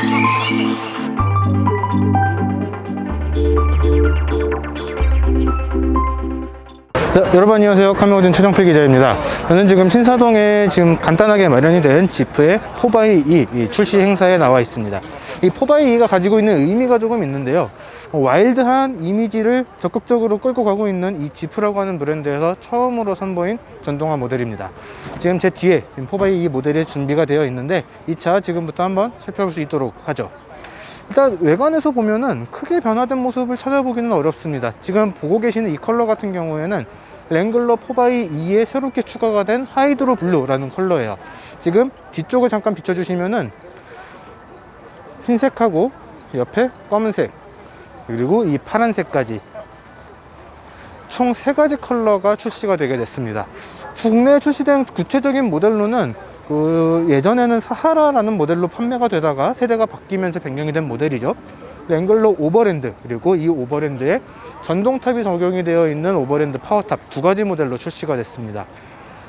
네, 여러분 안녕하세요. 카메오진 최정필 기자입니다. 저는 지금 신사동에 지금 간단하게 마련이 된 지프의 4x2 출시 행사에 나와 있습니다. 이 4x2가 가지고 있는 의미가 조금 있는데요. 와일드한 이미지를 적극적으로 끌고 가고 있는 이 지프라고 하는 브랜드에서 처음으로 선보인 전동화 모델입니다. 지금 제 뒤에 4x2 모델이 준비가 되어 있는데 이 차 지금부터 한번 살펴볼 수 있도록 하죠. 일단 외관에서 보면은 크게 변화된 모습을 찾아보기는 어렵습니다. 지금 보고 계시는 이 컬러 같은 경우에는 랭글러 4x2에 새롭게 추가가 된 하이드로 블루라는 컬러예요. 지금 뒤쪽을 잠깐 비춰주시면은 흰색하고 옆에 검은색 그리고 이 파란색까지 총 3가지 컬러가 출시가 되게 됐습니다. 국내에 출시된 구체적인 모델로는 예전에는 사하라라는 모델로 판매가 되다가 세대가 바뀌면서 변경이 된 모델이죠. 랭글러 오버랜드, 그리고 이 오버랜드에 전동탑이 적용이 되어 있는 오버랜드 파워탑 2가지 모델로 출시가 됐습니다.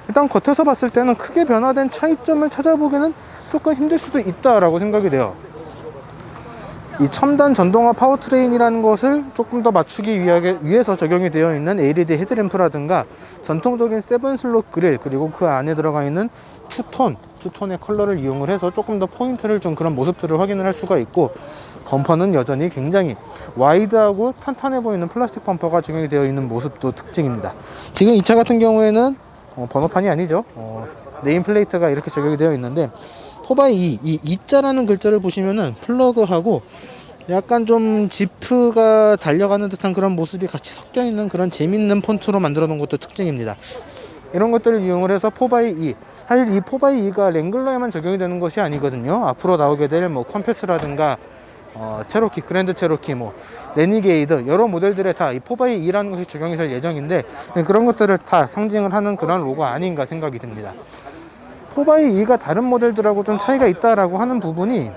일단 겉에서 봤을 때는 크게 변화된 차이점을 찾아보기는 조금 힘들 수도 있다라고 생각이 돼요. 이 첨단 전동화 파워트레인이라는 것을 조금 더 맞추기 위해서 적용이 되어 있는 LED 헤드램프라든가 전통적인 7슬롯 그릴, 그리고 그 안에 들어가 있는 투톤의 컬러를 이용을 해서 조금 더 포인트를 준 그런 모습들을 확인을 할 수가 있고, 범퍼는 여전히 굉장히 와이드하고 탄탄해 보이는 플라스틱 범퍼가 적용이 되어 있는 모습도 특징입니다. 지금 이 차 같은 경우에는 번호판이 아니죠. 네임플레이트가 이렇게 적용이 되어 있는데 4x2, 이 2자라는 글자를 보시면은 플러그하고 약간 좀 지프가 달려가는 듯한 그런 모습이 같이 섞여 있는 그런 재밌는 폰트로 만들어 놓은 것도 특징입니다. 이런 것들을 이용을 해서 4x2, 사실 이 4x2가 랭글러에만 적용이 되는 것이 아니거든요. 앞으로 나오게 될 컴패스라든가 체로키, 그랜드 체로키, 레니게이드 여러 모델들에 다 이 4x2라는 것이 적용이 될 예정인데, 그런 것들을 다 상징을 하는 그런 로고 아닌가 생각이 듭니다. 4x2가 다른 모델들하고 좀 차이가 있다라고 하는 부분이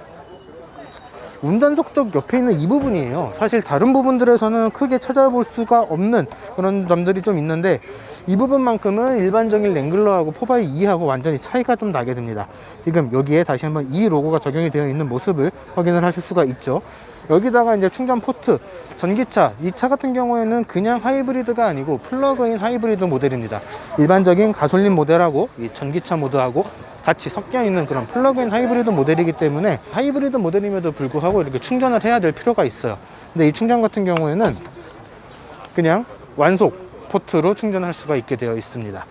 운전석 쪽 옆에 있는 이 부분이에요. 사실 다른 부분들에서는 크게 찾아볼 수가 없는 그런 점들이 좀 있는데, 이 부분만큼은 일반적인 랭글러하고 4x2하고 완전히 차이가 좀 나게 됩니다. 지금 여기에 다시 한번 이 로고가 적용이 되어 있는 모습을 확인을 하실 수가 있죠. 여기다가 이제 충전 포트, 전기차, 이 차 같은 경우에는 그냥 하이브리드가 아니고 플러그인 하이브리드 모델입니다. 일반적인 가솔린 모델하고 이 전기차 모드하고 같이 섞여 있는 그런 플러그인 하이브리드 모델이기 때문에 하이브리드 모델임에도 불구하고 이렇게 충전을 해야 될 필요가 있어요. 근데 이 충전 같은 경우에는 그냥 완속 포트로 충전할 수가 있게 되어 있습니다.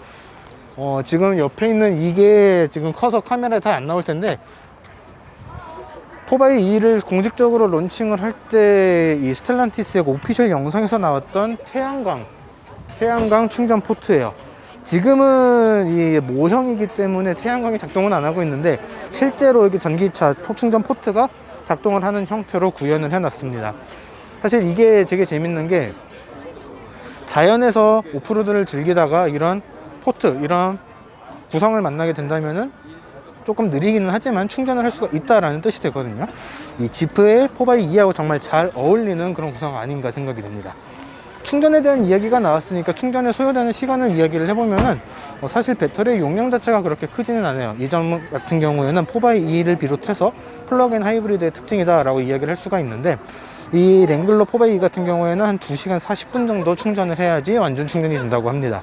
지금 옆에 있는 이게 지금 커서 카메라에 다 안 나올 텐데, 4x2를 공식적으로 론칭을 할 때 이 스텔란티스의 오피셜 영상에서 나왔던 태양광 충전 포트예요. 지금은 이 모형이기 때문에 태양광이 작동은 안 하고 있는데, 실제로 이렇게 전기차 충전 포트가 작동을 하는 형태로 구현을 해놨습니다. 사실 이게 되게 재밌는 게, 자연에서 오프로드를 즐기다가 이런 포트, 이런 구성을 만나게 된다면은 조금 느리기는 하지만 충전을 할 수가 있다라는 뜻이 되거든요. 이 지프의 4x2하고 정말 잘 어울리는 그런 구성 아닌가 생각이 듭니다. 충전에 대한 이야기가 나왔으니까 충전에 소요되는 시간을 이야기를 해보면은 사실 배터리의 용량 자체가 그렇게 크지는 않아요. 이 점 같은 경우에는 4x2를 비롯해서 플러그인 하이브리드의 특징이다 라고 이야기를 할 수가 있는데, 이 랭글러 4x2 같은 경우에는 한 2시간 40분 정도 충전을 해야지 완전 충전이 된다고 합니다.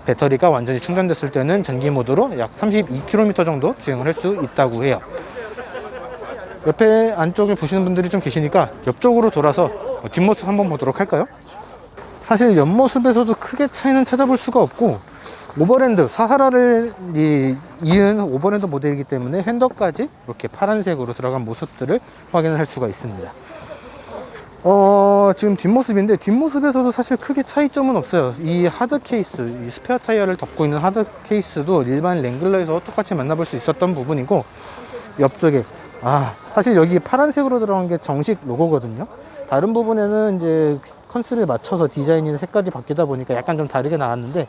배터리가 완전히 충전됐을 때는 전기 모드로 약 32km 정도 주행을 할 수 있다고 해요. 옆에 안쪽에 보시는 분들이 좀 계시니까 옆쪽으로 돌아서 뒷모습 한번 보도록 할까요? 사실 옆모습에서도 크게 차이는 찾아볼 수가 없고, 오버랜드, 사하라를 이은 오버랜드 모델이기 때문에 핸들까지 이렇게 파란색으로 들어간 모습들을 확인을 할 수가 있습니다. 지금 뒷모습인데, 뒷모습에서도 사실 크게 차이점은 없어요. 이 하드 케이스, 이 스페어 타이어를 덮고 있는 하드 케이스도 일반 랭글러에서 똑같이 만나볼 수 있었던 부분이고, 옆쪽에 사실 여기 파란색으로 들어간 게 정식 로고거든요. 다른 부분에는 이제 컨셉에 맞춰서 디자인이나 색깔이 바뀌다 보니까 약간 좀 다르게 나왔는데,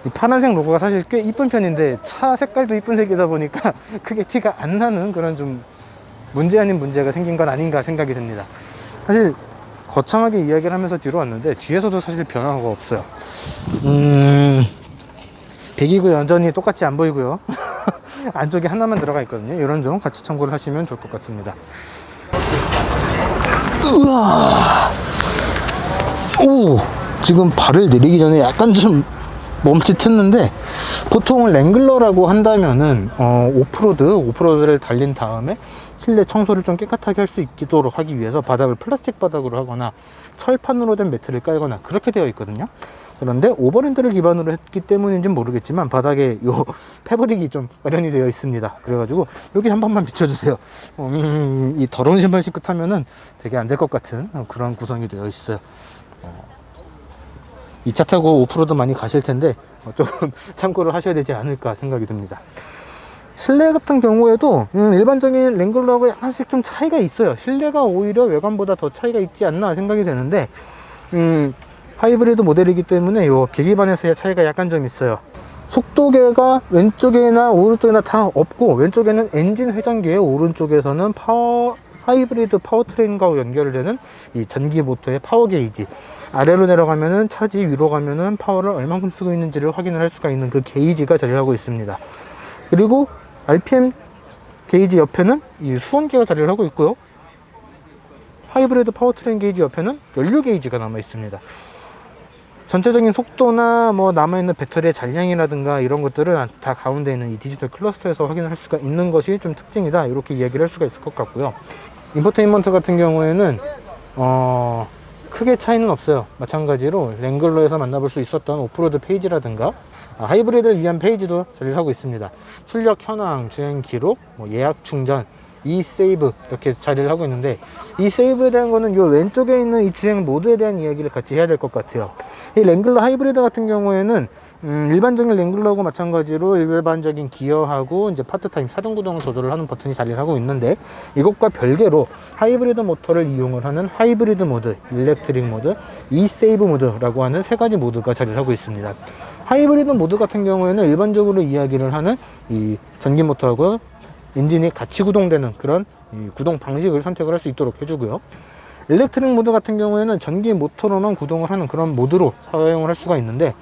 이 파란색 로고가 사실 꽤 이쁜 편인데 차 색깔도 이쁜 색이다 보니까 크게 티가 안 나는 그런 좀 문제 아닌 문제가 생긴 건 아닌가 생각이 듭니다. 사실 거창하게 이야기를 하면서 뒤로 왔는데, 뒤에서도 사실 변화가 없어요. 배기구 여전히 똑같이 안 보이고요. 안쪽에 하나만 들어가 있거든요. 이런 점 같이 참고를 하시면 좋을 것 같습니다. 우와. 오, 지금 발을 내리기 전에 약간 좀 멈칫했는데, 보통 랭글러라고 한다면은 오프로드를 달린 다음에 실내 청소를 좀 깨끗하게 할 수 있도록 하기 위해서 바닥을 플라스틱 바닥으로 하거나 철판으로 된 매트를 깔거나 그렇게 되어 있거든요. 그런데 오버랜드를 기반으로 했기 때문인지는 모르겠지만 바닥에 요 패브릭이 좀 마련이 되어 있습니다. 그래가지고 여기 한 번만 비춰주세요. 이 더러운 신발 신고 타면은 되게 안 될 것 같은 그런 구성이 되어 있어요. 이 차 타고 오프로드 많이 가실 텐데 조금 참고를 하셔야 되지 않을까 생각이 듭니다. 실내 같은 경우에도 일반적인 랭글러하고 약간씩 좀 차이가 있어요. 실내가 오히려 외관보다 더 차이가 있지 않나 생각이 되는데, 하이브리드 모델이기 때문에 요 계기반에서의 차이가 약간 좀 있어요. 속도계가 왼쪽이나 오른쪽이나 다 없고, 왼쪽에는 엔진 회전기에, 오른쪽에서는 하이브리드 파워트레인과 연결되는 이 전기 모터의 파워 게이지, 아래로 내려가면은 차지, 위로 가면은 파워를 얼만큼 쓰고 있는지를 확인을 할 수가 있는 그 게이지가 자리를 하고 있습니다. 그리고 RPM 게이지 옆에는 이 수온계가 자리를 하고 있고요. 하이브리드 파워트레인 게이지 옆에는 연료 게이지가 남아 있습니다. 전체적인 속도나 뭐 남아있는 배터리의 잔량이라든가 이런 것들은 다 가운데 있는 이 디지털 클러스터에서 확인을 할 수가 있는 것이 좀 특징이다, 이렇게 이야기를 할 수가 있을 것 같고요. 인포테인먼트 같은 경우에는 크게 차이는 없어요. 마찬가지로 랭글러에서 만나볼 수 있었던 오프로드 페이지라든가 하이브리드를 위한 페이지도 자리를 하고 있습니다. 출력 현황, 주행 기록, 예약 충전, eSave 이렇게 자리를 하고 있는데, eSave에 대한 거는 요 왼쪽에 있는 이 주행 모드에 대한 이야기를 같이 해야 될 것 같아요. 이 랭글러 하이브리드 같은 경우에는 일반적인 랭글러하고 마찬가지로 일반적인 기어하고 이제 파트타임 사전 구동을 조절을 하는 버튼이 자리를 하고 있는데, 이것과 별개로 하이브리드 모터를 이용을 하는 하이브리드 모드, 일렉트릭 모드, eSave 모드라고 하는 세 가지 모드가 자리를 하고 있습니다. 하이브리드 모드 같은 경우에는 일반적으로 이야기를 하는 이 전기 모터하고 엔진이 같이 구동되는 그런 구동 방식을 선택을 할 수 있도록 해주고요. 일렉트릭 모드 같은 경우에는 전기 모터로만 구동을 하는 그런 모드로 사용을 할 수가 있는데,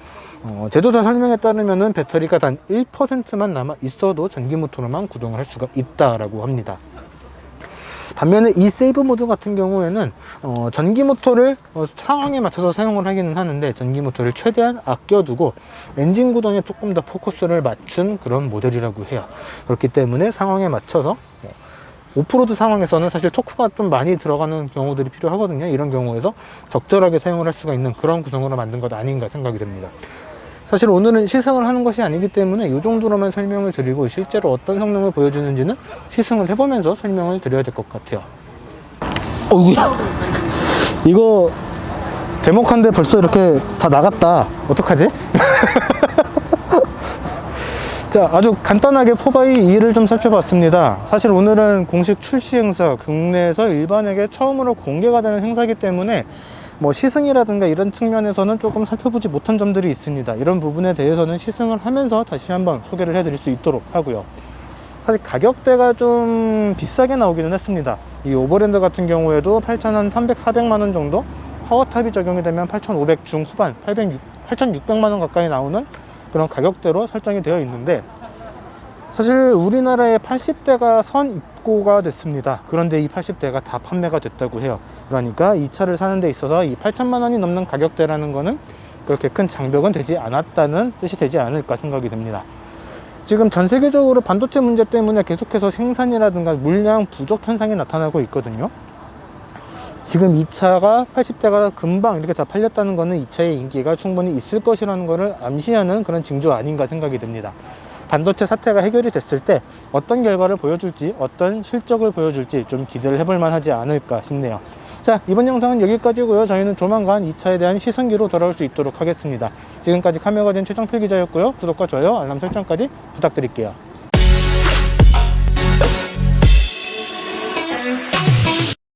제조사 설명에 따르면은 배터리가 단 1%만 남아 있어도 전기 모터로만 구동을 할 수가 있다라고 합니다. 반면에 eSave 모드 같은 경우에는 전기 모터를 상황에 맞춰서 사용을 하기는 하는데, 전기 모터를 최대한 아껴두고 엔진 구동에 조금 더 포커스를 맞춘 그런 모델이라고 해요. 그렇기 때문에 상황에 맞춰서 오프로드 상황에서는 사실 토크가 좀 많이 들어가는 경우들이 필요하거든요. 이런 경우에서 적절하게 사용을 할 수가 있는 그런 구성으로 만든 것 아닌가 생각이 됩니다. 사실 오늘은 시승을 하는 것이 아니기 때문에 이 정도로만 설명을 드리고, 실제로 어떤 성능을 보여주는지는 시승을 해보면서 설명을 드려야 될 것 같아요. 어이구야, 이거 데모칸데 벌써 이렇게 다 나갔다. 어떡하지? 자, 아주 간단하게 4x2를 좀 살펴봤습니다. 사실 오늘은 공식 출시 행사, 국내에서 일반에게 처음으로 공개가 되는 행사이기 때문에 뭐 시승이라든가 이런 측면에서는 조금 살펴보지 못한 점들이 있습니다. 이런 부분에 대해서는 시승을 하면서 다시 한번 소개를 해드릴 수 있도록 하고요. 사실 가격대가 좀 비싸게 나오기는 했습니다. 이 오버랜드 같은 경우에도 8,300, 400만원 정도, 파워탑이 적용이 되면 8,500 중후반, 8,600만원 가까이 나오는 그런 가격대로 설정이 되어 있는데, 사실 우리나라에 80대가 선 입고가 됐습니다. 그런데 이 80대가 다 판매가 됐다고 해요. 그러니까 이 차를 사는 데 있어서 이 8천만 원이 넘는 가격대라는 거는 그렇게 큰 장벽은 되지 않았다는 뜻이 되지 않을까 생각이 됩니다. 지금 전 세계적으로 반도체 문제 때문에 계속해서 생산이라든가 물량 부족 현상이 나타나고 있거든요. 지금 이 차가 80대가 금방 이렇게 다 팔렸다는 거는 이 차의 인기가 충분히 있을 것이라는 것을 암시하는 그런 징조 아닌가 생각이 듭니다. 반도체 사태가 해결이 됐을 때 어떤 결과를 보여줄지, 어떤 실적을 보여줄지 좀 기대를 해볼 만하지 않을까 싶네요. 자, 이번 영상은 여기까지고요. 저희는 조만간 이 차에 대한 시승기로 돌아올 수 있도록 하겠습니다. 지금까지 카메가진 최정필 기자였고요. 구독과 좋아요, 알람 설정까지 부탁드릴게요.